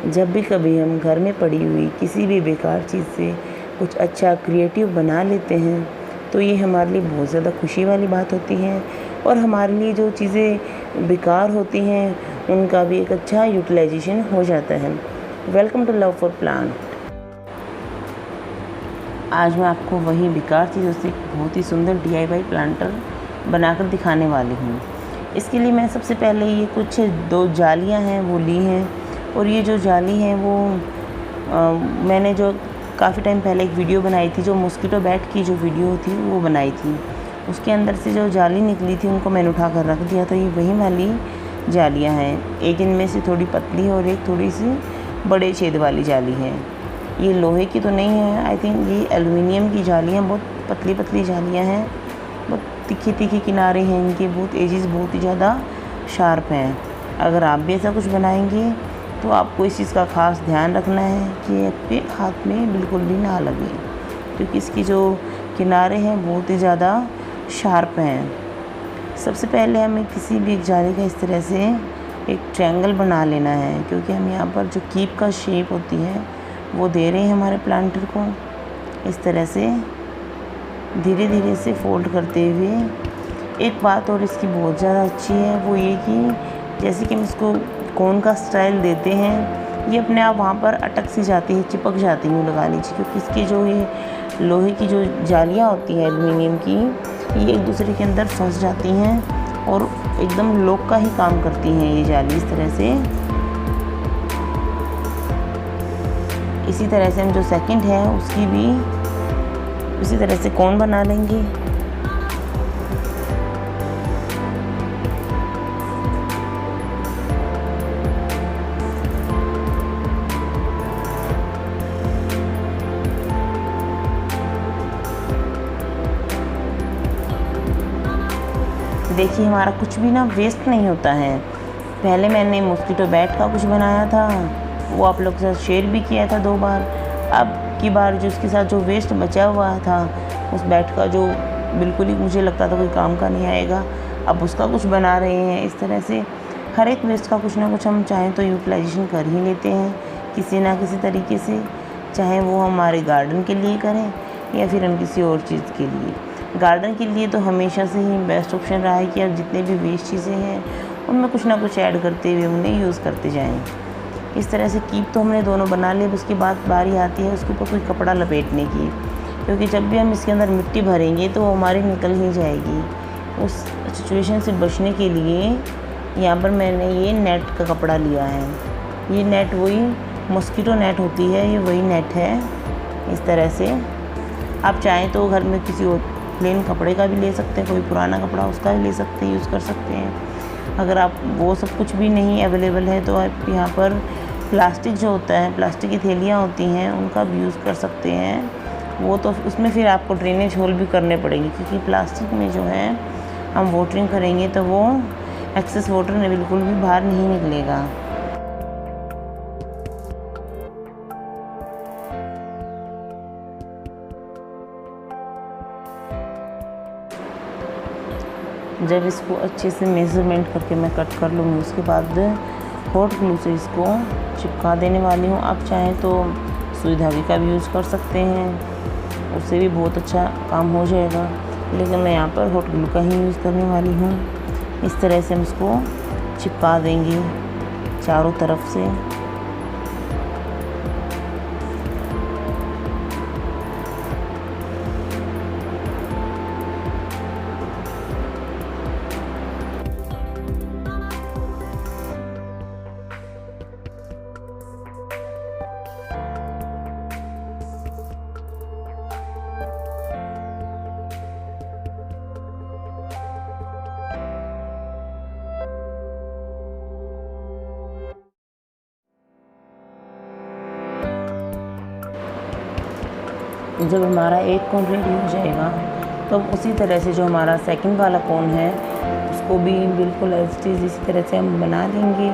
जब भी कभी हम घर में पड़ी हुई किसी भी बेकार चीज़ से कुछ अच्छा क्रिएटिव बना लेते हैं तो ये हमारे लिए बहुत ज़्यादा खुशी वाली बात होती है, और हमारे लिए जो चीज़ें बेकार होती हैं उनका भी एक अच्छा यूटिलाइजेशन हो जाता है। Welcome to love for plant. आज मैं आपको वही बेकार चीज़ों से एक बहुत ही सुंदर DIY प्लांटर बनाकर दिखाने वाली हूँ। इसके लिए मैं सबसे पहले ये कुछ 2 जालियाँ हैं वो ली हैं, और ये जो जाली है वो मैंने जो काफ़ी टाइम पहले एक वीडियो बनाई थी, जो मॉस्किटो बैट की जो वीडियो थी वो बनाई थी। उसके अंदर से जो जाली निकली थी उनको मैंने उठा कर रख दिया, तो ये वही वाली जालियाँ हैं। एक इनमें से थोड़ी पतली है और एक थोड़ी सी बड़े छेद वाली जाली है। ये लोहे की तो नहीं है, आई थिंक ये एलुमिनियम की जालियाँ, बहुत पतली पतली जालियाँ हैं, बहुत तीखी तीखी किनारे हैं इनके, बहुत एजेस बहुत ही ज़्यादा शार्प हैं। अगर आप भी ऐसा कुछ बनाएंगे तो आपको इस चीज़ का ख़ास ध्यान रखना है कि आपके हाथ में बिल्कुल भी ना लगे, क्योंकि इसकी जो किनारे हैं बहुत ही ज़्यादा शार्प हैं। सबसे पहले हमें किसी भी एक जाली का इस तरह से एक ट्रायंगल बना लेना है, क्योंकि हम यहाँ पर जो कीप का शेप होती है वो दे रहे हैं हमारे प्लांटर को। इस तरह से धीरे धीरे से फोल्ड करते हुए। एक बात और इसकी बहुत ज़्यादा अच्छी है, वो ये कि जैसे कि हम इसको कोन का स्टाइल देते हैं, ये अपने आप वहाँ पर अटक सी जाती है, चिपक जाती है लगा लीजिए, क्योंकि इसकी जो ये लोहे की जो जालियाँ होती हैं एल्युमिनियम की, ये एक दूसरे के अंदर फंस जाती हैं और एकदम लॉक का ही काम करती हैं ये जाली। इस तरह से इसी तरह से हम जो सेकंड है उसकी भी उसी तरह से कोन बना लेंगे। देखिए हमारा कुछ भी ना वेस्ट नहीं होता है। पहले मैंने मॉस्किटो बैट का कुछ बनाया था, वो आप लोग के साथ शेयर भी किया था 2 बार। अब की बार जो उसके साथ जो वेस्ट बचा हुआ था उस बैट का, जो बिल्कुल ही मुझे लगता था कोई काम का नहीं आएगा, अब उसका कुछ बना रहे हैं। इस तरह से हर एक वेस्ट का कुछ ना कुछ हम चाहें तो यूटिलाइजेशन कर ही लेते हैं किसी ना किसी तरीके से, चाहे वो हमारे गार्डन के लिए करें या फिर हम किसी और चीज़ के लिए। गार्डन के लिए तो हमेशा से ही बेस्ट ऑप्शन रहा है कि आप जितने भी वेस्ट चीज़ें हैं उनमें कुछ ना कुछ ऐड करते हुए उन्हें यूज़ करते जाएं। इस तरह से कीप तो हमने दोनों बना लिए। उसके बाद बारी आती है उसके ऊपर कोई कपड़ा लपेटने की, क्योंकि जब भी हम इसके अंदर मिट्टी भरेंगे तो वो हमारी निकल ही जाएगी। उस सिचुएशन से बचने के लिए यहाँ पर मैंने ये नेट का कपड़ा लिया है। ये नेट वही मॉस्किटो नेट होती है, ये वही नेट है। इस तरह से आप चाहें तो घर में किसी और प्लेन कपड़े का भी ले सकते हैं, कोई पुराना कपड़ा उसका भी ले सकते हैं, यूज़ कर सकते हैं। अगर आप वो सब कुछ भी नहीं अवेलेबल है तो आप यहाँ पर प्लास्टिक जो होता है, प्लास्टिक की थैलियाँ होती हैं उनका भी यूज़ कर सकते हैं। वो तो उसमें फिर आपको ड्रेनेज होल भी करने पड़ेंगे, क्योंकि प्लास्टिक में जो है हम वाटरिंग करेंगे तो वो एक्सेस वाटर बिल्कुल भी बाहर नहीं निकलेगा। जब इसको अच्छे से मेज़रमेंट करके मैं कट कर लूँगी उसके बाद हॉट ग्लू से इसको चिपका देने वाली हूँ। आप चाहें तो सुई धागे का भी यूज़ कर सकते हैं, उससे भी बहुत अच्छा काम हो जाएगा, लेकिन मैं यहाँ पर हॉट ग्लू का ही यूज़ करने वाली हूँ। इस तरह से हम इसको चिपका देंगे चारों तरफ से। जब हमारा एक कोन रेडी हो जाएगा तो उसी तरह से जो हमारा सेकंड वाला कोन है उसको भी बिल्कुल एज इट इज़ इसी तरह से हम बना लेंगे।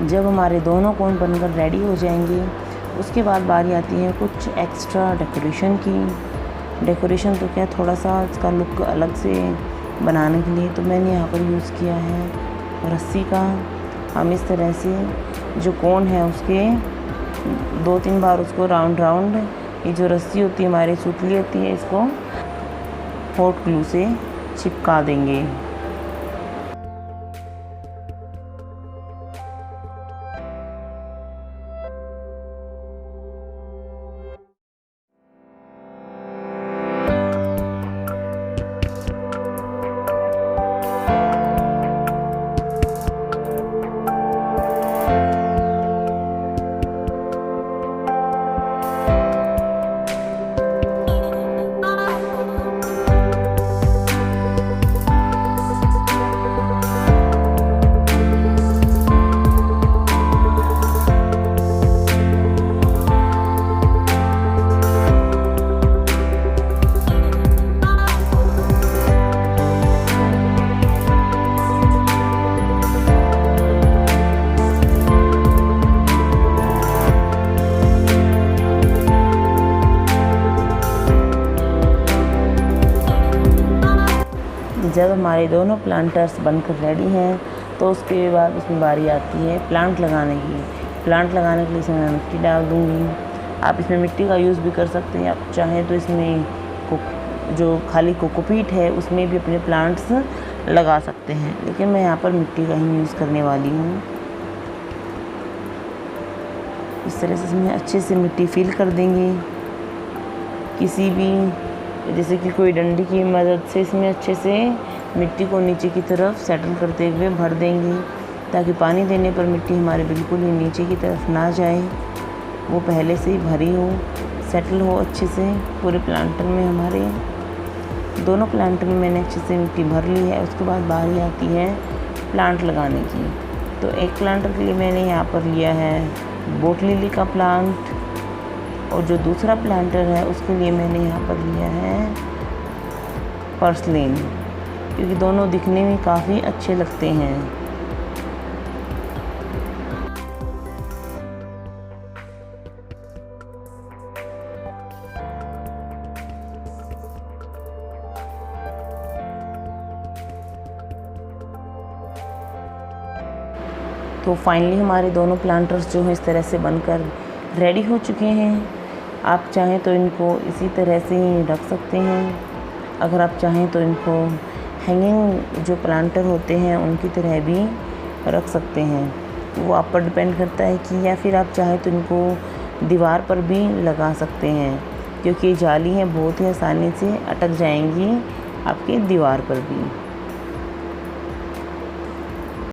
जब हमारे दोनों कोन बनकर रेडी हो जाएंगे उसके बाद बारी आती है कुछ एक्स्ट्रा डेकोरेशन की। डेकोरेशन तो क्या, थोड़ा सा इसका लुक अलग से बनाने के लिए तो मैंने यहाँ पर यूज़ किया है रस्सी का। हम इस तरह से जो कोन है उसके 2-3 बार उसको राउंड ये जो रस्सी होती है हमारी सुतली होती है, इसको हॉट ग्लू से चिपका देंगे। जब हमारे दोनों प्लांटर्स बनकर रेडी हैं तो उसके बाद उसमें बारी आती है प्लांट लगाने की। प्लांट लगाने के लिए इसमें मैं मिट्टी डाल दूँगी। आप इसमें मिट्टी का यूज़ भी कर सकते हैं, आप चाहें तो इसमें जो खाली कोकोपीट है उसमें भी अपने प्लांट्स लगा सकते हैं, लेकिन मैं यहाँ पर मिट्टी का ही यूज़ करने वाली हूँ। इस तरह से इसमें अच्छे से मिट्टी फिल कर देंगे। किसी भी जैसे कि कोई डंडी की मदद से इसमें अच्छे से मिट्टी को नीचे की तरफ सेटल करते हुए भर देंगे, ताकि पानी देने पर मिट्टी हमारे बिल्कुल ही नीचे की तरफ ना जाए, वो पहले से ही भरी हो, सेटल हो अच्छे से। पूरे प्लांटर में हमारे दोनों प्लांटर में मैंने अच्छे से मिट्टी भर ली है। उसके बाद बारी आती है प्लांट लगाने की। तो एक प्लांटर के लिए मैंने यहाँ पर लिया है बोट लिली का प्लांट, और जो दूसरा प्लांटर है उसके लिए मैंने यहाँ पर लिया है पर्सलिन, क्योंकि दोनों दिखने में काफ़ी अच्छे लगते हैं। तो फाइनली हमारे दोनों प्लांटर्स जो हैं इस तरह से बनकर रेडी हो चुके हैं। आप चाहें तो इनको इसी तरह से ही रख सकते हैं। अगर आप चाहें तो इनको हैंगिंग जो प्लांटर होते हैं उनकी तरह भी रख सकते हैं। वो आप पर डिपेंड करता है कि, या फिर आप चाहें तो इनको दीवार पर भी लगा सकते हैं, क्योंकि जाली हैं बहुत ही आसानी से अटक जाएंगी आपकी दीवार पर भी।